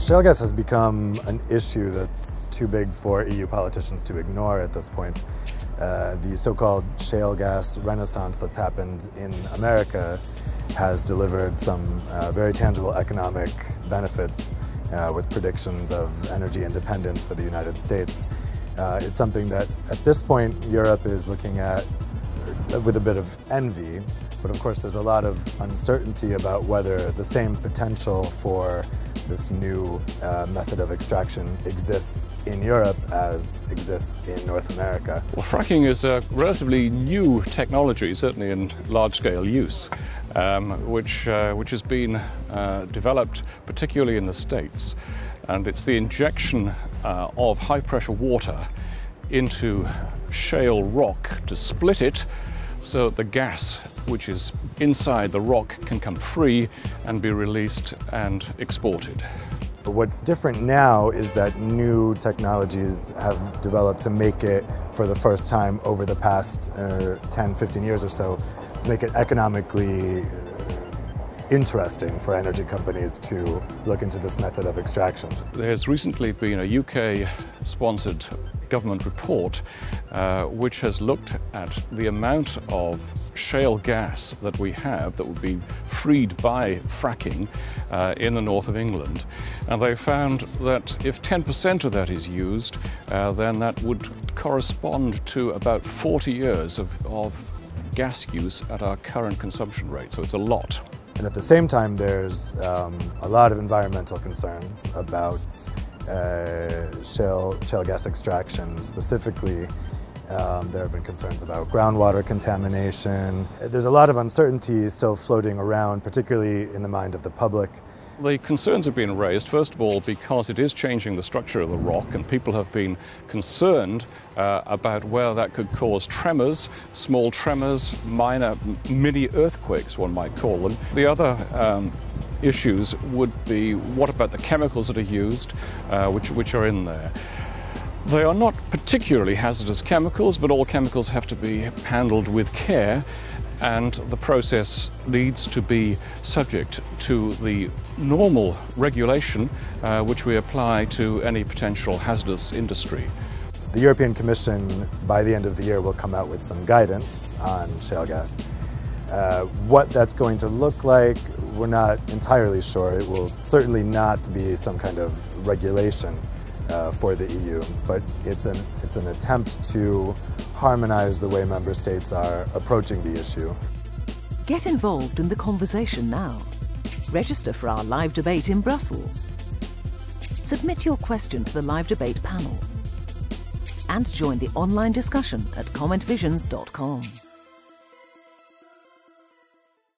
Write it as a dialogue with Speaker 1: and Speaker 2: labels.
Speaker 1: Shale gas has become an issue that's too big for EU politicians to ignore at this point. The so-called shale gas renaissance that's happened in America has delivered some very tangible economic benefits with predictions of energy independence for the United States. It's something that at this point Europe is looking at with a bit of envy, but of course there's a lot of uncertainty about whether the same potential for this new method of extraction exists in Europe as exists in North America.
Speaker 2: Well, fracking is a relatively new technology, certainly in large-scale use, which has been developed particularly in the States. And it's the injection of high-pressure water into shale rock to split it so the gas which is inside the rock can come free and be released and exported.
Speaker 1: What's different now is that new technologies have developed to make it, for the first time over the past 10, 15 years or so, to make it economically interesting for energy companies to look into this method of extraction.
Speaker 2: There's recently been a UK-sponsored government report which has looked at the amount of shale gas that we have that would be freed by fracking in the north of England. And they found that if 10% of that is used, then that would correspond to about 40 years of gas use at our current consumption rate. So it's a lot.
Speaker 1: And at the same time, there's a lot of environmental concerns about shale gas extraction. Specifically, there have been concerns about groundwater contamination. There's a lot of uncertainty still floating around, particularly in the mind of the public.
Speaker 2: The concerns have been raised, first of all, because it is changing the structure of the rock, and people have been concerned about where that could cause tremors, small tremors, minor mini earthquakes, one might call them. The other issues would be, what about the chemicals that are used, which are in there? They are not particularly hazardous chemicals, but all chemicals have to be handled with care, and the process needs to be subject to the normal regulation which we apply to any potential hazardous industry.
Speaker 1: The European Commission, by the end of the year, will come out with some guidance on shale gas. What that's going to look like, we're not entirely sure. It will certainly not be some kind of regulation for the EU, but it's an attempt to harmonize the way member states are approaching the issue.
Speaker 3: Get involved in the conversation now. Register for our live debate in Brussels. Submit your question to the live debate panel and join the online discussion at CommentVisions.com.